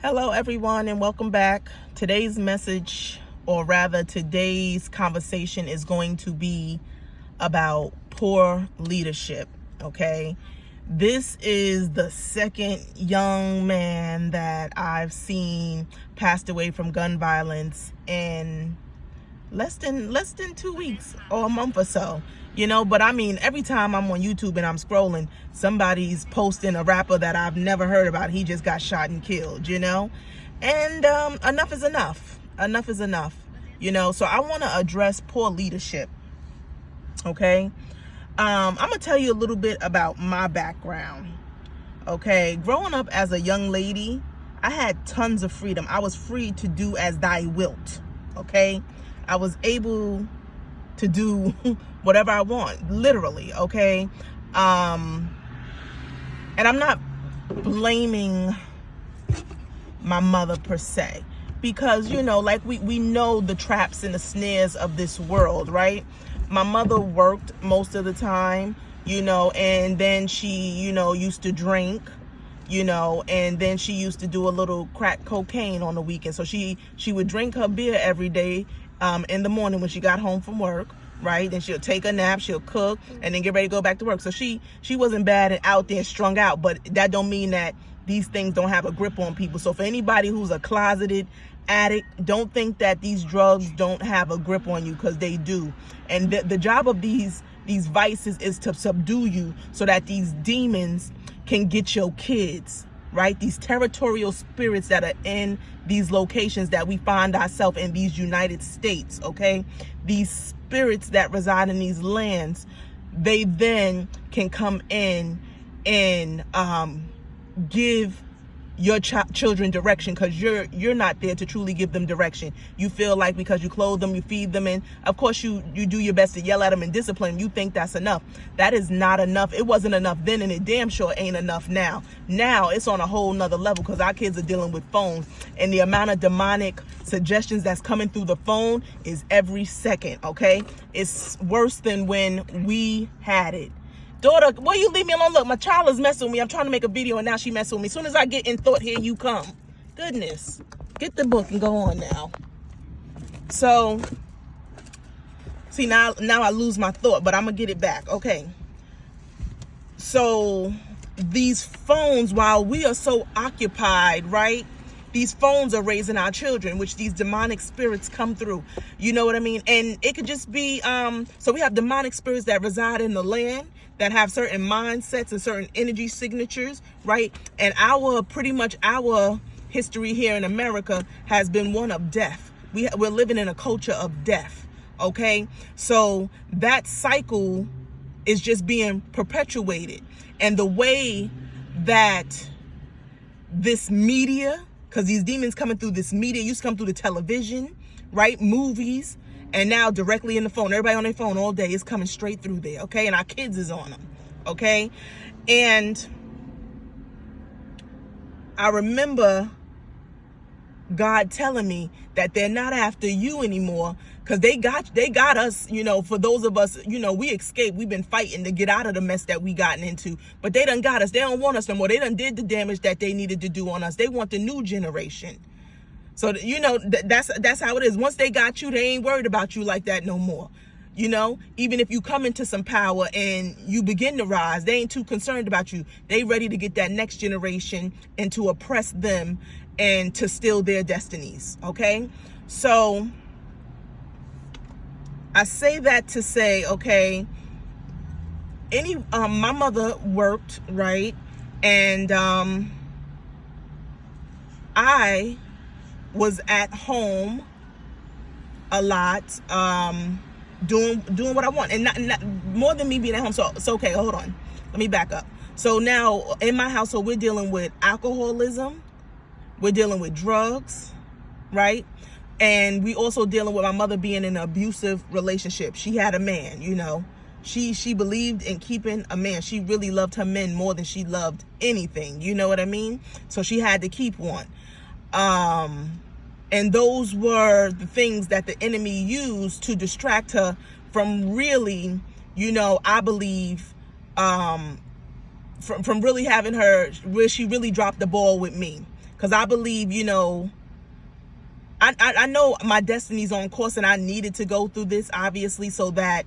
Hello, everyone, and welcome back. Today's message, or rather today's conversation, is going to be about poor leadership, okay? This is the second young man that I've seen passed away from gun violence in less than 2 weeks or a month or so. But I mean, every time I'm on YouTube and I'm scrolling, somebody's posting a rapper that I've never heard about. He just got shot and killed, and enough is enough. Enough is enough. So I want to address poor leadership. Okay. I'm gonna tell you a little bit about my background. Okay, growing up as a young lady, I had tons of freedom. I was free to do as thy wilt. Okay, I was able to do whatever I want, literally. Okay, and I'm not blaming my mother per se, because like we know the traps and the snares of this world, right? My mother worked most of the time, and then she used to drink, and then she used to do a little crack cocaine on the weekend. So she would drink her beer every day in the morning when she got home from work, right? Then she'll take a nap, she'll cook, and then get ready to go back to work. So she wasn't bad and out there strung out, but that don't mean that these things don't have a grip on people. So for anybody who's a closeted addict, don't think that these drugs don't have a grip on you, because they do. And the job of these vices is to subdue you so that these demons can get your kids, right? These territorial spirits that are in these locations that we find ourselves in, these United States, okay? These spirits that reside in these lands, they then can come in and give your children direction, because you're not there to truly give them direction. You feel like because you clothe them, you feed them, and of course you do your best to yell at them and discipline them, you think that's enough. That is not enough. It wasn't enough then, and it damn sure ain't enough now. Now it's on a whole nother level, because our kids are dealing with phones, and the amount of demonic suggestions that's coming through the phone is every second. Okay, it's worse than when we had it. Daughter, will you leave me alone? Look, my child is messing with me. I'm trying to make a video and now she messing with me. As soon as I get in thought, here you come. Goodness. Get the book and go on now. So, see, now I lose my thought, but I'm going to get it back. Okay. So, these phones, while we are so occupied, right? These phones are raising our children, which these demonic spirits come through. You know what I mean? And it could just be, so we have demonic spirits that reside in the land, that have certain mindsets and certain energy signatures, right? And pretty much our history here in America has been one of death. We're living in a culture of death, okay? So that cycle is just being perpetuated. And the way that this media, because these demons coming through this media, used to come through the television, right? Movies, and now directly in the phone. Everybody on their phone all day is coming straight through there, okay? And our kids is on them, okay? And I remember God telling me that they're not after you anymore, because they got us, for those of us, we escaped. We've been fighting to get out of the mess that we gotten into, but they done got us. They don't want us no more. They done did the damage that they needed to do on us. They want the new generation. So, that's how it is. Once they got you, they ain't worried about you like that no more. Even if you come into some power and you begin to rise, they ain't too concerned about you. They ready to get that next generation and to oppress them and to steal their destinies. Okay. So I say that to say, okay, my mother worked, right? And I was at home a lot, doing what I want, and not more than me being at home. So okay, hold on, let me back up. So now in my household, we're dealing with alcoholism, we're dealing with drugs, right? And we also dealing with my mother being in an abusive relationship. She had a man, she believed in keeping a man. She really loved her men more than she loved anything, you know what I mean? So she had to keep one. And those were the things that the enemy used to distract her from really, I believe, from really having her, where she really dropped the ball with me. Because I believe, you know, I know my destiny's on course, and I needed to go through this, obviously, so that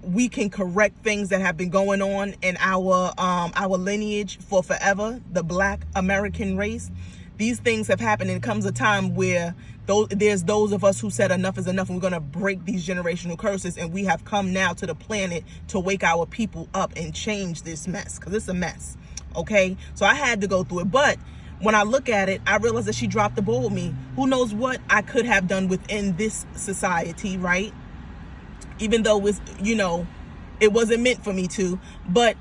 we can correct things that have been going on in our lineage for forever, the Black American race. These things have happened, and it comes a time where there's those of us who said enough is enough, and we're going to break these generational curses, and we have come now to the planet to wake our people up and change this mess, because it's a mess, okay? So I had to go through it, but when I look at it, I realize that she dropped the ball with me. Who knows what I could have done within this society, right? Even though it's, you know, it wasn't meant for me to. But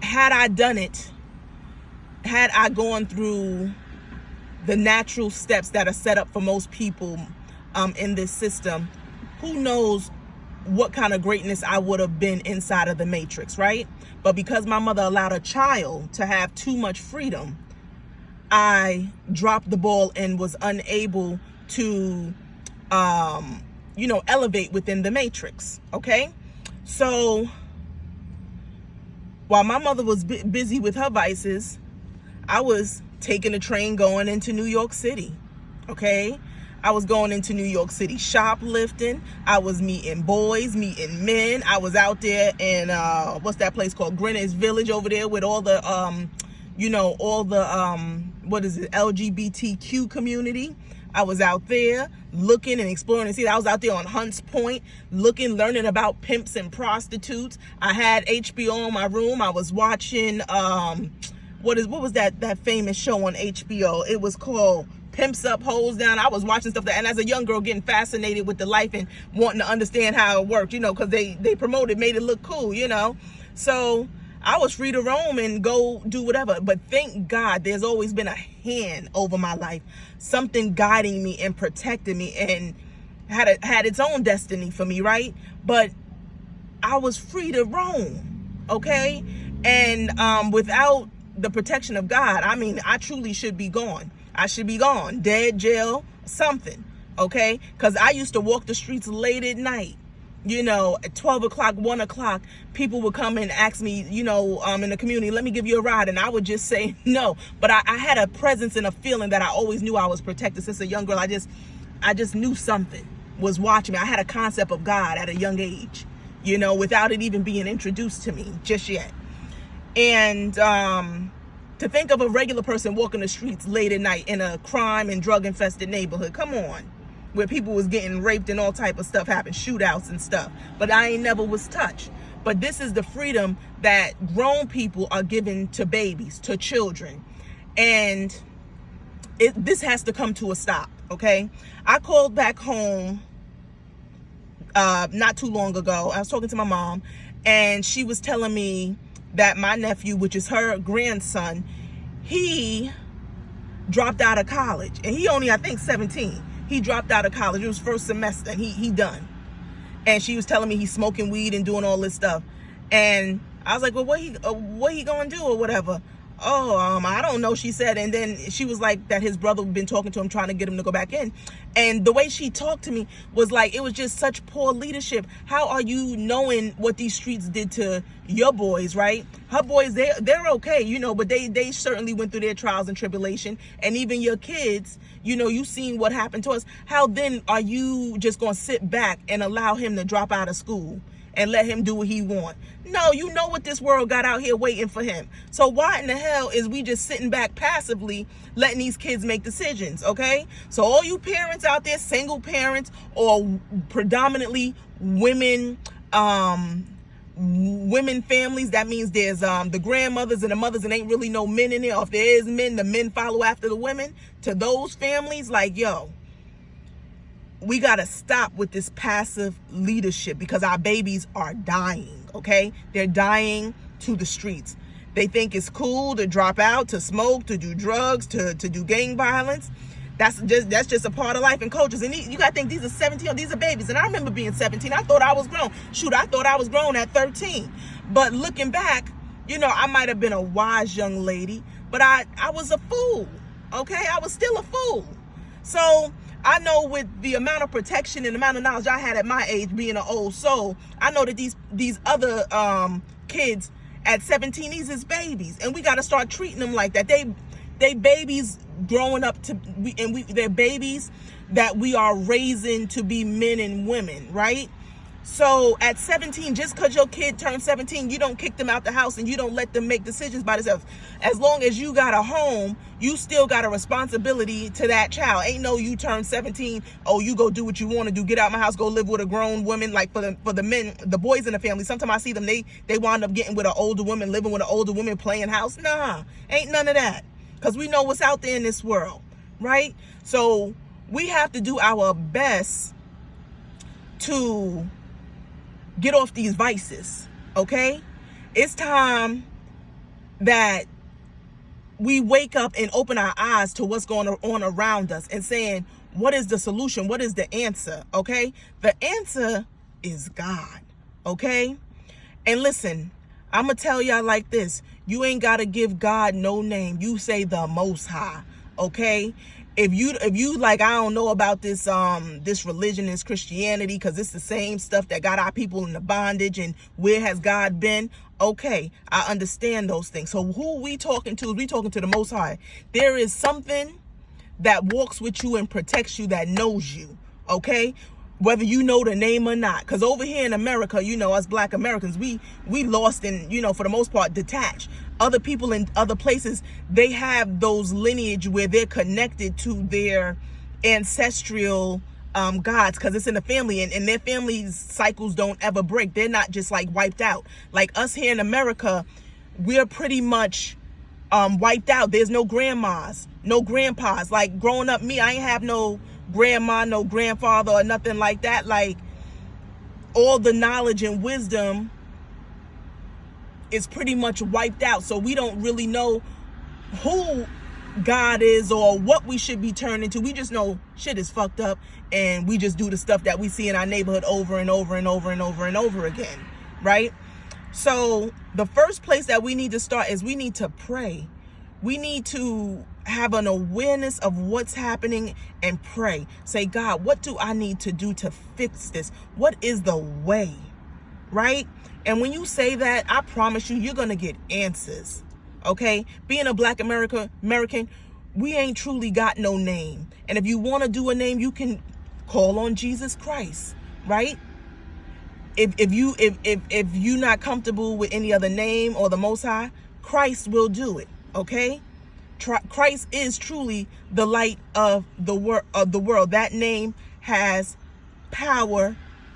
had I done it, had I gone through the natural steps that are set up for most people in this system, who knows what kind of greatness I would have been inside of the matrix, right? But because my mother allowed a child to have too much freedom, I dropped the ball and was unable to, you know, elevate within the matrix, okay? So while my mother was busy with her vices, I was taking a train going into New York City, okay? I was going into New York City shoplifting. I was meeting boys, meeting men. I was out there in, what's that place called? Greenwich Village over there with all the, you know, all the, what is it, LGBTQ community. I was out there looking and exploring and see. I was out there on Hunts Point looking, learning about pimps and prostitutes. I had HBO in my room. I was watching, what was that famous show on HBO? It was called Pimps Up, Hoes Down. I was watching stuff and as a young girl getting fascinated with the life and wanting to understand how it worked, you know, because they made it look cool, you know. So I was free to roam and go do whatever. But thank God there's always been a hand over my life, something guiding me and protecting me, and had its own destiny for me, right? But I was free to roam, okay? And without the protection of God, I mean, I truly should be gone. I should be gone, dead, jail, something, okay? Because I used to walk the streets late at night. You know, at 12 o'clock, 1 o'clock, people would come and ask me, you know, in the community, let me give you a ride. And I would just say no. But I had a presence and a feeling that I always knew I was protected. Since a young girl, I just knew something was watching me. I had a concept of God at a young age, you know, without it even being introduced to me just yet. And to think of a regular person walking the streets late at night in a crime and drug infested neighborhood, come on, where people was getting raped and all type of stuff happened, shootouts and stuff. But I ain't never was touched. But this is the freedom that grown people are giving to babies, to children. And this has to come to a stop, okay? I called back home not too long ago. I was talking to my mom, and she was telling me that my nephew, which is her grandson, he dropped out of college. And he only, I think, 17. He dropped out of college. It was first semester, and he done. And she was telling me he's smoking weed and doing all this stuff. And I was like, well, what he gonna do or whatever? Oh, I don't know, she said. And then she was like that his brother had been talking to him, trying to get him to go back in. And the way she talked to me was like, it was just such poor leadership. How are you knowing what these streets did to your boys, right? Her boys, they're okay, you know, but they certainly went through their trials and tribulation. And even your kids, you know, you seen what happened to us. How then are you just going to sit back and allow him to drop out of school and let him do what he want? No, you know what this world got out here waiting for him. So why in the hell is we just sitting back passively letting these kids make decisions, okay? So all you parents out there, single parents or predominantly women families, that means there's the grandmothers and the mothers and ain't really no men in there. Or if there is men, the men follow after the women. To those families, like, yo, we got to stop with this passive leadership, because our babies are dying, okay? They're dying to the streets. They think it's cool to drop out, to smoke, to do drugs, to do gang violence. That's just a part of life and cultures. And you got to think these are 17, these are babies. And I remember being 17. I thought I was grown. Shoot, I thought I was grown at 13. But looking back, you know, I might have been a wise young lady, but I was a fool, okay? I was still a fool. So I know with the amount of protection and the amount of knowledge I had at my age, being an old soul, I know that these other kids at 17, these is babies, and we got to start treating them like that. they babies growing up to they're babies that we are raising to be men and women, right? So at 17, just because your kid turned 17, you don't kick them out the house and you don't let them make decisions by themselves. As long as you got a home, you still got a responsibility to that child. Ain't no you turn 17, oh, you go do what you want to do. Get out my house, go live with a grown woman. Like for the men, the boys in the family, sometimes I see them, they wind up getting with an older woman, living with an older woman, playing house. Nah, ain't none of that. Because we know what's out there in this world, right? So we have to do our best to get off these vices, okay? It's time that we wake up and open our eyes to what's going on around us and saying, what is the solution? What is the answer, okay? The answer is God, okay? And listen, I'm going to tell y'all like this. You ain't got to give God no name. You say the Most High, okay? If you like, I don't know about this this religion, this Christianity, because it's the same stuff that got our people in the bondage, and where has God been? Okay, I understand those things. So who we talking to? We talking to the Most High. There is something that walks with you and protects you, that knows you, okay? Whether you know the name or not. Because over here in America, you know, us Black Americans, we lost and, you know, for the most part, detached. Other people in other places, they have those lineage where they're connected to their ancestral gods, because it's in the family, and their family's cycles don't ever break. They're not just like wiped out. Like us here in America, we're pretty much wiped out. There's no grandmas, no grandpas. Like growing up, me, I ain't have no grandma, no grandfather or nothing like that. Like all the knowledge and wisdom is pretty much wiped out. So we don't really know who God is or what we should be turning to. We just know shit is fucked up, and we just do the stuff that we see in our neighborhood over and over and over and over and over again, right? So the first place that we need to start is we need to pray. We need to have an awareness of what's happening and pray. Say, God, what do I need to do to fix this? What is the way, right? And when you say that, I promise you, you're going to get answers, okay? Being a Black American, we ain't truly got no name. And if you want to do a name, you can call on Jesus Christ, right? If you're not comfortable with any other name or the Most High, Christ will do it, okay? Christ is truly the light of the world. That name has power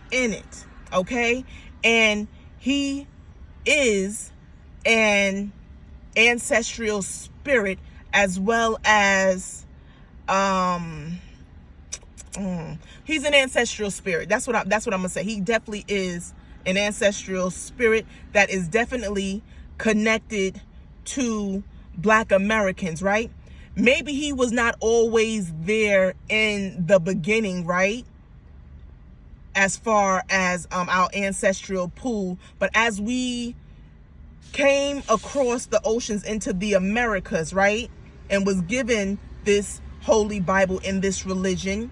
in it, okay? And he is an ancestral spirit, as well as he's an ancestral spirit. That's what I'm gonna say. He definitely is an ancestral spirit that is definitely connected to Black Americans, right? Maybe he was not always there in the beginning, right? As far as our ancestral pool, but as we came across the oceans into the Americas, right, and was given this holy Bible in this religion,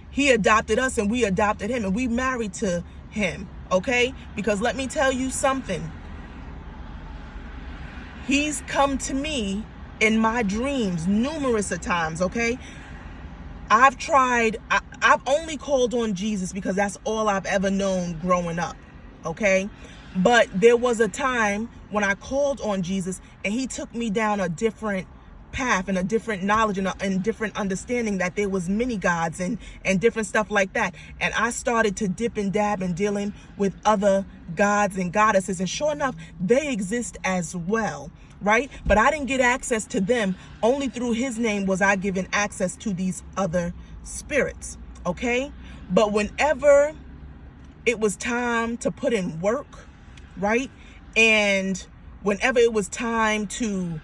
he adopted us and we adopted him, and we married to him, okay? Because let me tell you something. He's come to me in my dreams numerous of times, okay? I've only called on Jesus because that's all I've ever known growing up, okay? But there was a time when I called on Jesus and he took me down a different path and a different knowledge and different understanding that there was many gods and different stuff like that. And I started to dip and dab and dealing with other gods and goddesses. And sure enough, they exist as well, right? But I didn't get access to them. Only through his name was I given access to these other spirits, okay? But whenever it was time to put in work, right? And whenever it was time to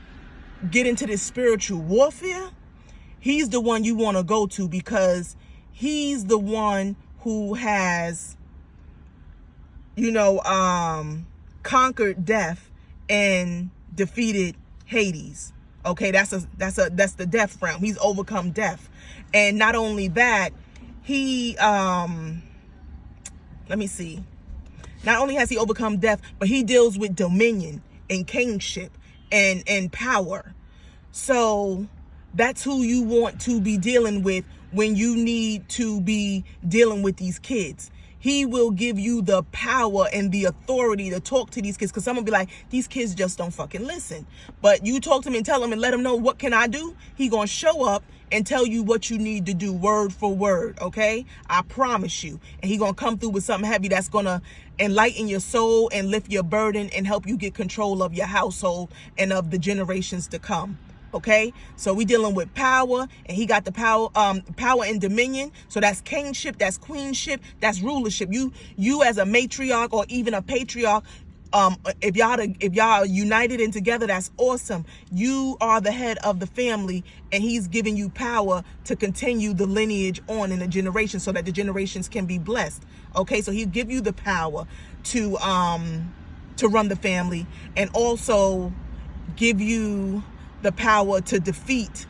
get into this spiritual warfare, he's the one you want to go to, because he's the one who has, conquered death and defeated Hades. Okay, that's the death realm. He's overcome death. And not only that, he not only has he overcome death, but he deals with dominion and kingship and power. So that's who you want to be dealing with when you need to be dealing with these kids. He will give you the power and the authority to talk to these kids, because someone be like, these kids just don't fucking listen. But you talk to him and tell him and let him know, what can I do? He gonna show up and tell you what you need to do word for word, okay? I promise you. And he gonna come through with something heavy that's gonna enlighten your soul and lift your burden and help you get control of your household and of the generations to come. Okay, so we dealing with power, and he got the power and dominion. So that's kingship, that's queenship, that's rulership. You as a matriarch or even a patriarch, if y'all are united and together, that's awesome. You are the head of the family, and he's giving you power to continue the lineage on in the generation, so that the generations can be blessed. Okay, so he'll give you the power to run the family, and also give you the power to defeat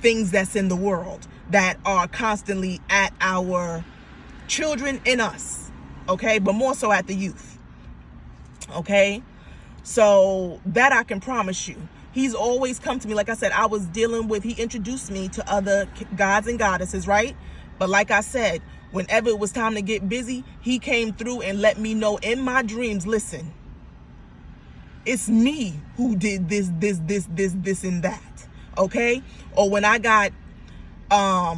things that's in the world that are constantly at our children and us, okay? But more so at the youth, okay? So that I can promise you. He's always come to me. Like I said, he introduced me to other gods and goddesses, right? But like I said, whenever it was time to get busy, he came through and let me know in my dreams, listen, it's me who did this, and that, okay? Or when I got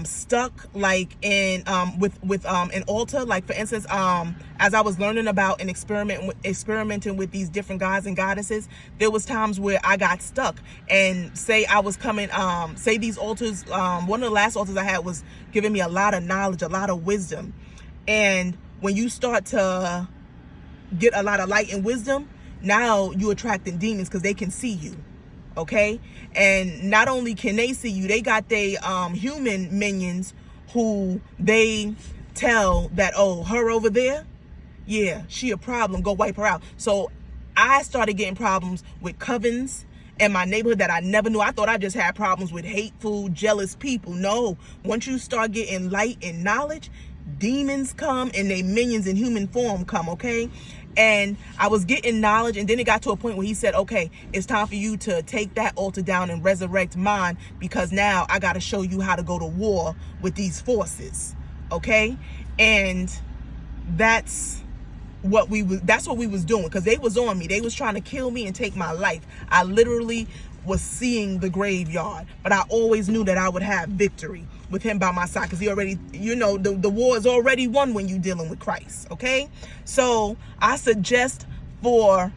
stuck, like in with an altar, like for instance, as I was learning about and experimenting with these different gods and goddesses, there was times where I got stuck. And say I was coming, say these altars, one of the last altars I had was giving me a lot of knowledge, a lot of wisdom. And when you start to get a lot of light and wisdom, now you're attracting demons because they can see you, okay? And not only can they see you, they got their human minions who they tell that, oh, her over there, yeah, she a problem, go wipe her out. So I started getting problems with covens in my neighborhood that I never knew. I thought I just had problems with hateful, jealous people. No, once you start getting light and knowledge, demons come and they minions in human form come, okay? And I was getting knowledge, and then it got to a point where he said, okay, it's time for you to take that altar down and resurrect mine, because now I got to show you how to go to war with these forces, okay? And that's what we was doing, because they was on me. They was trying to kill me and take my life. I literally was seeing the graveyard, but I always knew that I would have victory with him by my side, because he already, the war is already won when you're dealing with Christ, okay? So I suggest for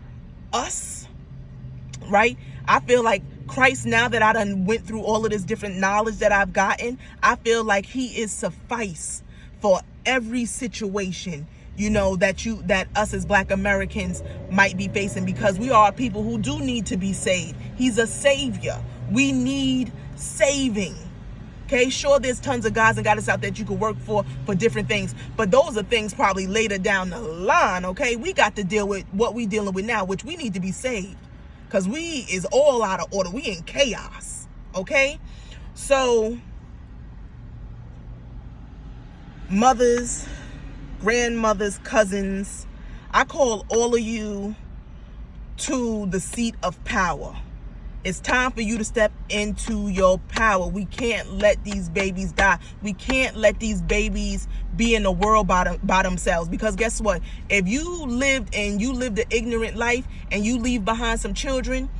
us, right? I feel like Christ, now that I done went through all of this different knowledge that I've gotten, I feel like he is suffice for every situation, that us as Black Americans might be facing, because we are people who do need to be saved. He's a savior. We need saving. Okay, sure, there's tons of gods and goddesses out there that you could work for different things, but those are things probably later down the line, okay? We got to deal with what we dealing with now, which we need to be saved, because we is all out of order. We in chaos, okay? So, mothers, grandmothers, cousins, I call all of you to the seat of power. It's time for you to step into your power. We can't let these babies die. We can't let these babies be in the world by themselves. Because guess what? If you lived an ignorant life and you leave behind some children,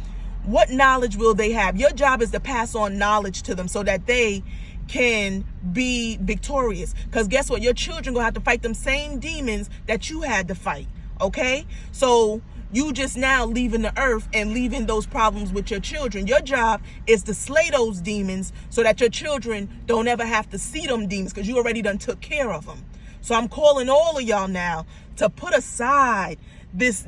what knowledge will they have? Your job is to pass on knowledge to them so that they can be victorious. Because guess what? Your children gonna have to fight them same demons that you had to fight. Okay? So you just now leaving the earth and leaving those problems with your children. Your job is to slay those demons so that your children don't ever have to see them demons, because you already done took care of them. So I'm calling all of y'all now to put aside this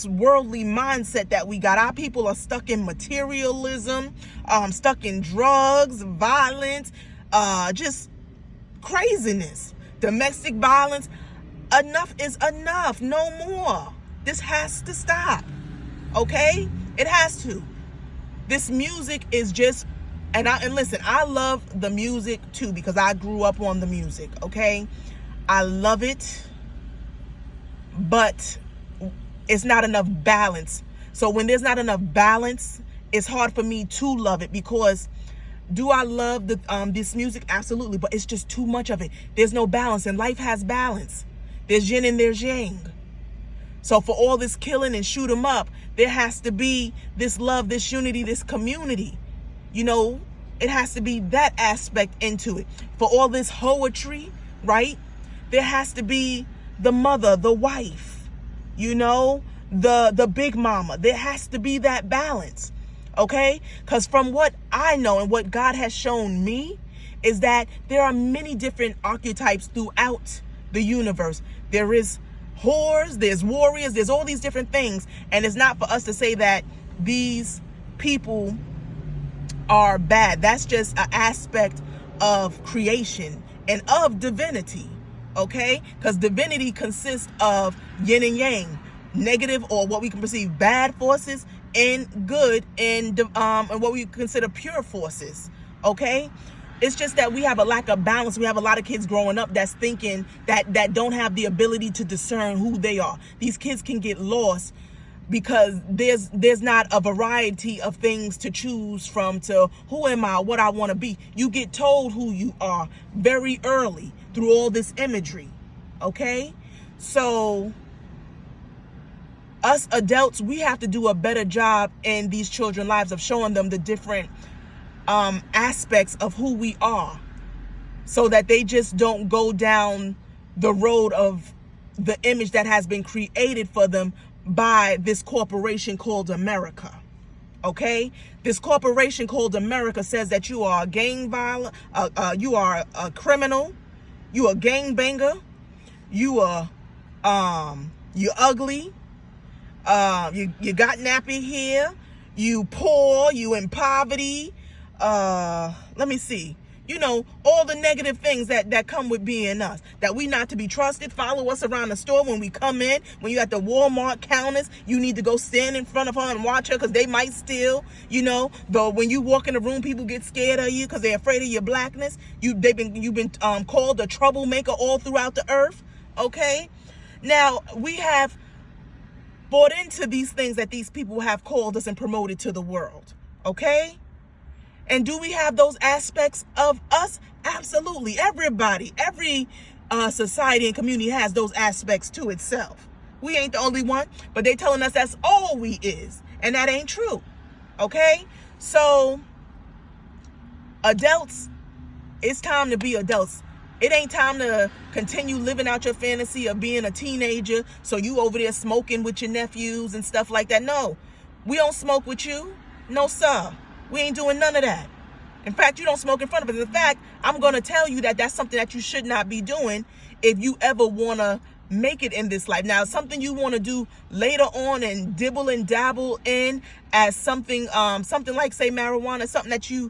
worldly mindset that we got. Our people are stuck in materialism, stuck in drugs, violence, just craziness, domestic violence. Enough is enough. No more. This has to stop, okay? It has to. This music is just, and listen, I love the music too, because I grew up on the music, okay? I love it, but it's not enough balance. So when there's not enough balance it's hard for me to love it, because do I love this music? Absolutely, but it's just too much of it. There's no balance, and life has balance. There's yin and there's yang. So for all this killing and shoot 'em up, there has to be this love, this unity, this community. You know, it has to be that aspect into it. For all this poetry, right? There has to be the mother, the wife, you know, the big mama. There has to be that balance, okay? Because from what I know and what God has shown me is that there are many different archetypes throughout the universe. There is whores, there's warriors, there's all these different things. And it's not for us to say that these people are bad. That's just an aspect of creation and of divinity, okay? Because divinity consists of yin and yang, negative, or what we can perceive bad forces, and good, and what we consider pure forces, okay? It's just that we have a lack of balance. We have a lot of kids growing up that's thinking that don't have the ability to discern who they are. These kids can get lost because there's not a variety of things to choose from, to who am I, what I want to be. You get told who you are very early through all this imagery, okay? So us adults, we have to do a better job in these children's lives of showing them the different aspects of who we are, so that they just don't go down the road of the image that has been created for them by this corporation called America, okay? This corporation called America says that you are a gang violent, you are a criminal, you a gangbanger, you are you ugly, you got nappy hair, you poor, you in poverty, let me see, you know, all the negative things that come with being us, that we not to be trusted. Follow us around the store when we come in. When you at the Walmart counters, you need to go stand in front of her and watch her, because they might steal, you know. But when you walk in the room, people get scared of you because they're afraid of your blackness. You've been called a troublemaker all throughout the earth, okay? Now, we have bought into these things that these people have called us and promoted to the world, okay? And do we have those aspects of us? Absolutely. Everybody, every society and community has those aspects to itself. We ain't the only one, but they telling us that's all we is. And that ain't true. Okay? So, adults, it's time to be adults. It ain't time to continue living out your fantasy of being a teenager, so you over there smoking with your nephews and stuff like that. No, we don't smoke with you. No, sir. We ain't doing none of that. In fact, you don't smoke in front of us. In fact, I'm going to tell you that that's something that you should not be doing if you ever want to make it in this life. Now, something you want to do later on and dibble and dabble in as something like, say, marijuana, something that you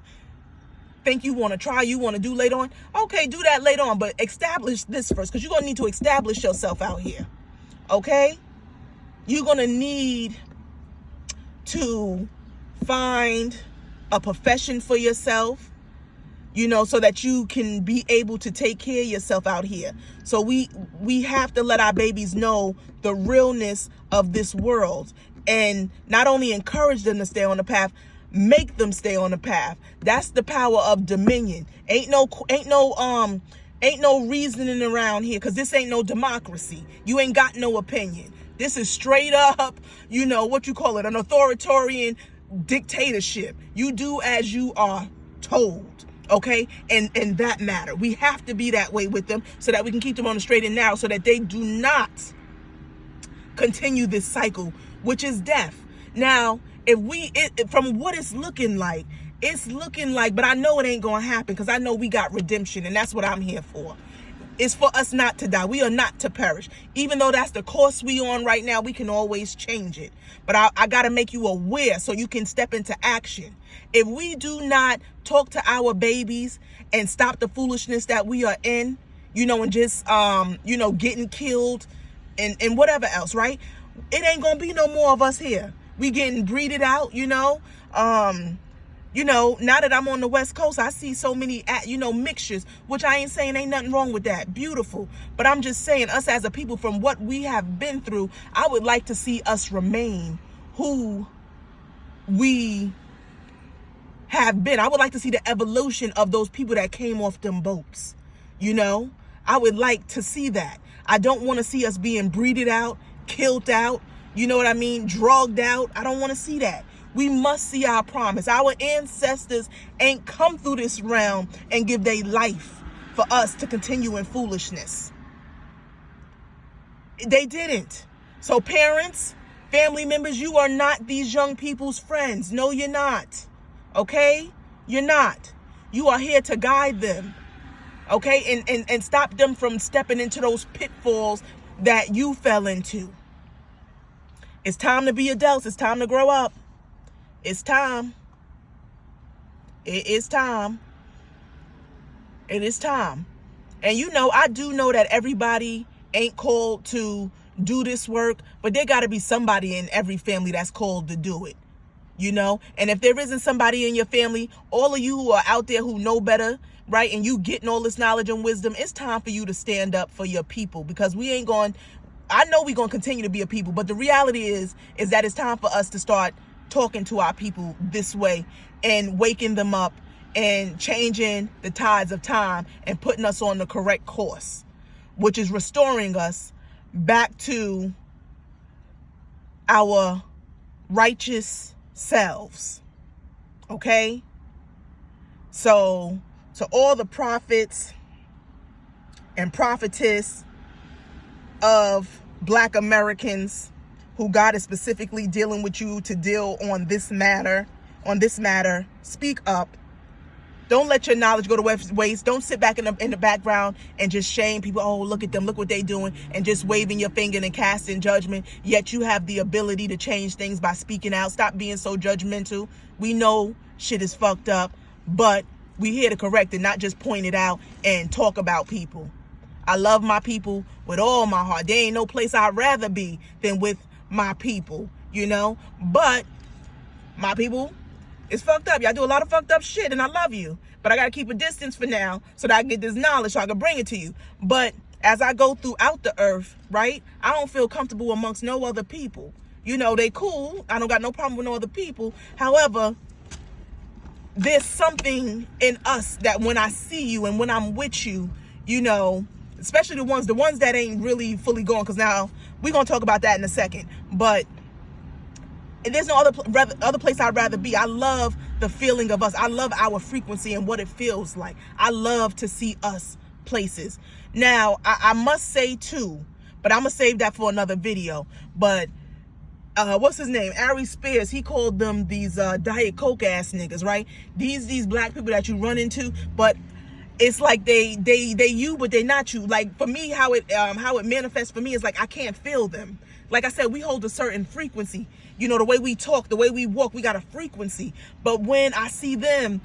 think you want to try, you want to do later on. Okay, do that later on, but establish this first, because you're going to need to establish yourself out here. Okay? You're going to need to find a profession for yourself, you know, so that you can be able to take care of yourself out here. So we have to let our babies know the realness of this world, and not only encourage them to stay on the path, make them stay on the path. That's the power of dominion. Ain't no reasoning around here, because this ain't no democracy. You ain't got no opinion. This is straight up, you know, what you call it, an authoritarian dictatorship. You do as you are told, okay? And that matter. We have to be that way with them, so that we can keep them on the straight and narrow, so that they do not continue this cycle, which is death. Now, from what it's looking like, but I know it ain't gonna happen, because I know we got redemption, and that's what I'm here for. It's for us not to die. We are not to perish. Even though that's the course we on right now, we can always change it. But I got to make you aware so you can step into action. If we do not talk to our babies and stop the foolishness that we are in, you know, and just, you know, getting killed and whatever else, right? It ain't going to be no more of us here. We getting breeded out, you know. You know, now that I'm on the West Coast, I see so many, you know, mixtures, which I ain't saying ain't nothing wrong with that. Beautiful. But I'm just saying, us as a people, from what we have been through, I would like to see us remain who we have been. I would like to see the evolution of those people that came off them boats. You know, I would like to see that. I don't want to see us being breeded out, killed out, you know what I mean, drugged out. I don't want to see that. We must see our promise. Our ancestors ain't come through this realm and give their life for us to continue in foolishness. They didn't. So parents, family members, you are not these young people's friends. No, you're not. Okay? You're not. You are here to guide them. Okay? And stop them from stepping into those pitfalls that you fell into. It's time to be adults. It's time to grow up. It's time. It is time. It is time. And you know, I do know that everybody ain't called to do this work, but there got to be somebody in every family that's called to do it. You know, and if there isn't somebody in your family, all of you who are out there who know better, right, and you getting all this knowledge and wisdom, it's time for you to stand up for your people, because we ain't going, I know we're going to continue to be a people, but the reality is that it's time for us to start talking to our people this way and waking them up and changing the tides of time and putting us on the correct course, which is restoring us back to our righteous selves. Okay? So to all the prophets and prophetess of Black Americans who God is specifically dealing with you to deal on this matter, speak up. Don't let your knowledge go to waste. Don't sit back in the background and just shame people. Oh, look at them. Look what they doing. And just waving your finger and casting judgment. Yet you have the ability to change things by speaking out. Stop being so judgmental. We know shit is fucked up, but we here to correct it, not just point it out and talk about people. I love my people with all my heart. There ain't no place I'd rather be than with my people, you know? But my people, it's fucked up. Y'all do a lot of fucked up shit, and I love you. But I got to keep a distance for now so that I can get this knowledge so I can bring it to you. But as I go throughout the earth, right, I don't feel comfortable amongst no other people. You know, they cool. I don't got no problem with no other people. However, there's something in us that when I see you and when I'm with you, you know, especially the ones that ain't really fully gone, because now we're going to talk about that in a second. But there's no other place I'd rather be. I love the feeling of us. I love our frequency and what it feels like. I love to see us places. Now, I must say too, but I'm going to save that for another video. But what's his name? Ari Spears, he called them these Diet Coke ass niggas, right? These black people that you run into, but it's like they you, but they not you. Like for me, how it manifests for me is like I can't feel them. Like I said, we hold a certain frequency. You know, the way we talk, the way we walk, we got a frequency. But when I see them,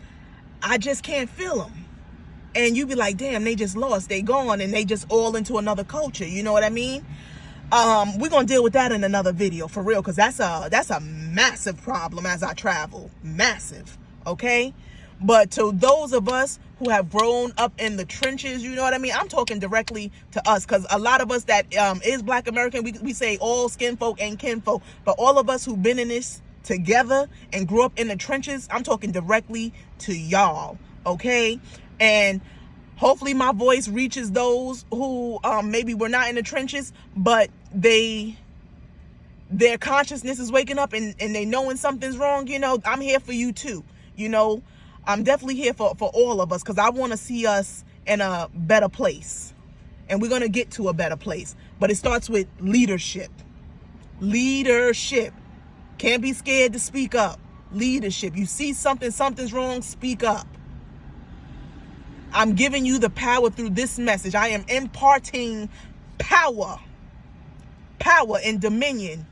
I just can't feel them. And you be like, damn, they just lost, they gone, and they just all into another culture. You know what I mean? We're gonna deal with that in another video for real, because that's a massive problem as I travel. Massive. Okay? But to those of us who have grown up in the trenches, you know what I mean? I'm talking directly to us, because a lot of us that is Black American, we say all skin folk and kinfolk, but all of us who've been in this together and grew up in the trenches, I'm talking directly to y'all, okay? And hopefully my voice reaches those who maybe were not in the trenches, but their consciousness is waking up and they knowing something's wrong. You know, I'm here for you too, you know? I'm definitely here for all of us, because I want to see us in a better place. And we're going to get to a better place. But it starts with leadership. Leadership. Can't be scared to speak up. Leadership. You see something's wrong, speak up. I'm giving you the power through this message. I am imparting power and dominion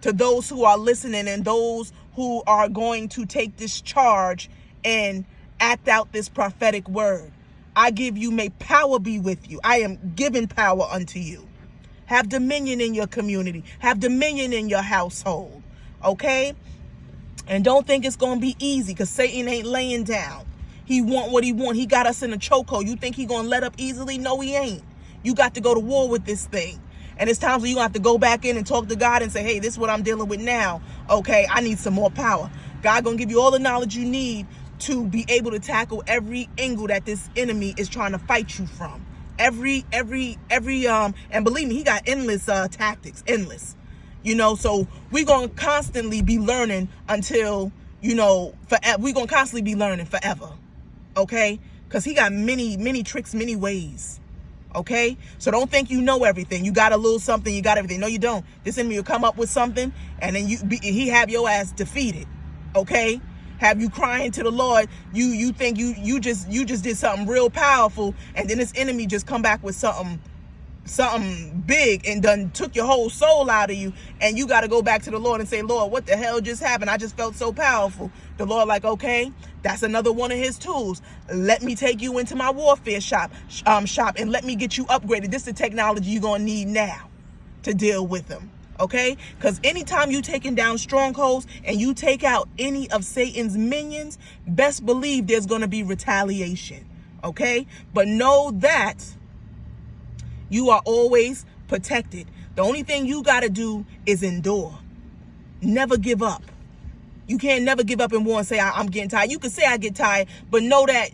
to those who are listening and those who are going to take this charge and act out this prophetic word. I give you, may power be with you. I am giving power unto you. Have dominion in your community. Have dominion in your household. Okay? And don't think it's going to be easy, because Satan ain't laying down. He want what he want. He got us in a chokehold. You think he going to let up easily? No, he ain't. You got to go to war with this thing. And it's times where you have to go back in and talk to God and say, hey, this is what I'm dealing with now. Okay, I need some more power. God going to give you all the knowledge you need to be able to tackle every angle that this enemy is trying to fight you from. Every and believe me, he got endless tactics, endless. So we're going to constantly be learning until, forever. We're going to constantly be learning forever. Okay? Because he got many tricks, many ways. Okay? So don't think you know everything. You got a little something, you got everything. No, you don't. This enemy will come up with something, and then he have your ass defeated. Okay? Have you crying to the Lord? You think you just did something real powerful, and then this enemy just come back with something big and done took your whole soul out of you, and you got to go back to the Lord and say, Lord, what the hell just happened? I just felt so powerful. The Lord like, okay, that's another one of his tools. Let me take you into my warfare shop and let me get you upgraded. This is the technology you're gonna need now to deal with them. Okay? Because anytime you taking down strongholds and you take out any of Satan's minions, best believe there's going to be retaliation. Okay? But know that you are always protected. The only thing you got to do is endure. Never give up. You can't never give up in war and say, I'm getting tired. You can say I get tired, but know that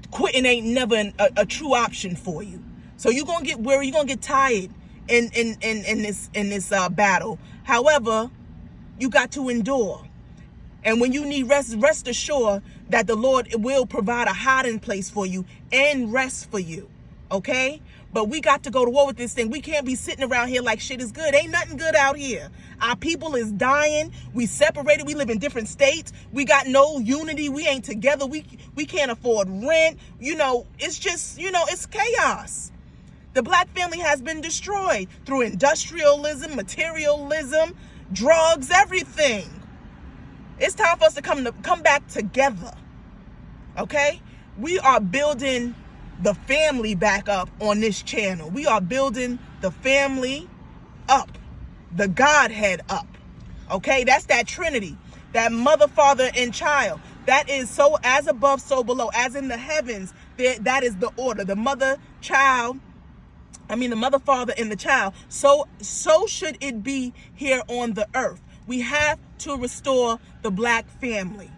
quitting ain't never a true option for you. So you're going to get weary. You're going to get tired in this battle. However, you got to endure. And when you need rest assured that the Lord will provide a hiding place for you and rest for you. Okay? But we got to go to war with this thing. We can't be sitting around here like shit is good. Ain't nothing good out here. Our people is dying. We separated. We live in different states. We got no unity. We ain't together. We can't afford rent. It's just, it's chaos. The black family has been destroyed through industrialism, materialism, drugs, everything. It's time for us to come back together. Okay? We are building the family back up on this channel. We are building the family up, the Godhead up. Okay? That's that Trinity, that mother, father, and child. That is so as above, so below, as in the heavens. That is the order. The mother, father, and the child. So should it be here on the earth. We have to restore the black family.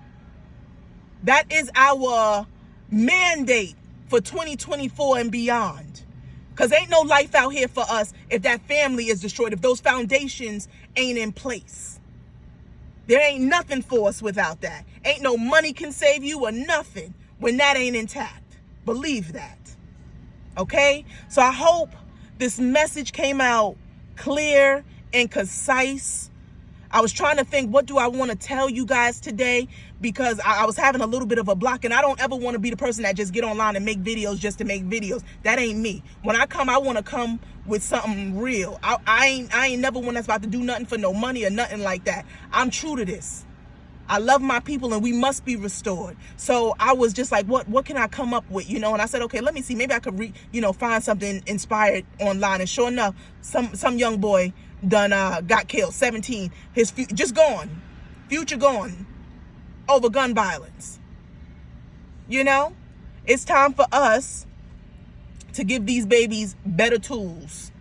That is our mandate for 2024 and beyond. Because ain't no life out here for us if that family is destroyed, if those foundations ain't in place. There ain't nothing for us without that. Ain't no money can save you or nothing when that ain't intact. Believe that. Okay? So I hope this message came out clear and concise. I was trying to think, what do I want to tell you guys today? Because I was having a little bit of a block, and I don't ever want to be the person that just get online and make videos just to make videos. That ain't me. When I come, I want to come with something real. I ain't never one that's about to do nothing for no money or nothing like that. I'm true to this. I love my people, and we must be restored. So I was just like, what can I come up with? And I said, okay, let me see. Maybe I could find something inspired online. And sure enough, some young boy done got killed, 17. His just gone, future gone over gun violence. It's time for us to give these babies better tools.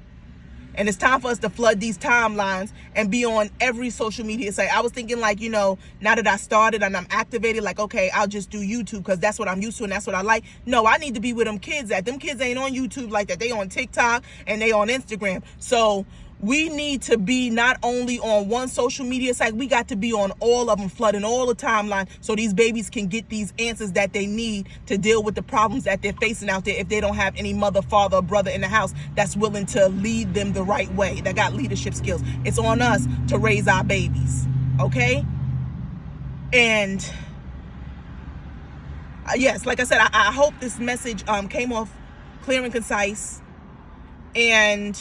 And it's time for us to flood these timelines and be on every social media site. I was thinking now that I started and I'm activated, okay, I'll just do YouTube because that's what I'm used to and that's what I like. No, I need to be where them kids at. Them kids ain't on YouTube like that. They on TikTok and they on Instagram. So we need to be not only on one social media site, we got to be on all of them, flooding all the timeline so these babies can get these answers that they need to deal with the problems that they're facing out there if they don't have any mother, father, or brother in the house that's willing to lead them the right way, that got leadership skills. It's on us to raise our babies, okay? And yes, like I said, I hope this message came off clear and concise, and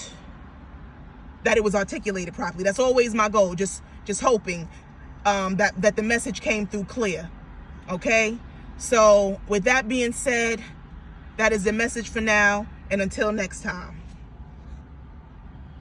that it was articulated properly. That's always my goal. Just hoping that the message came through clear. Okay? So with that being said, that is the message for now, and until next time.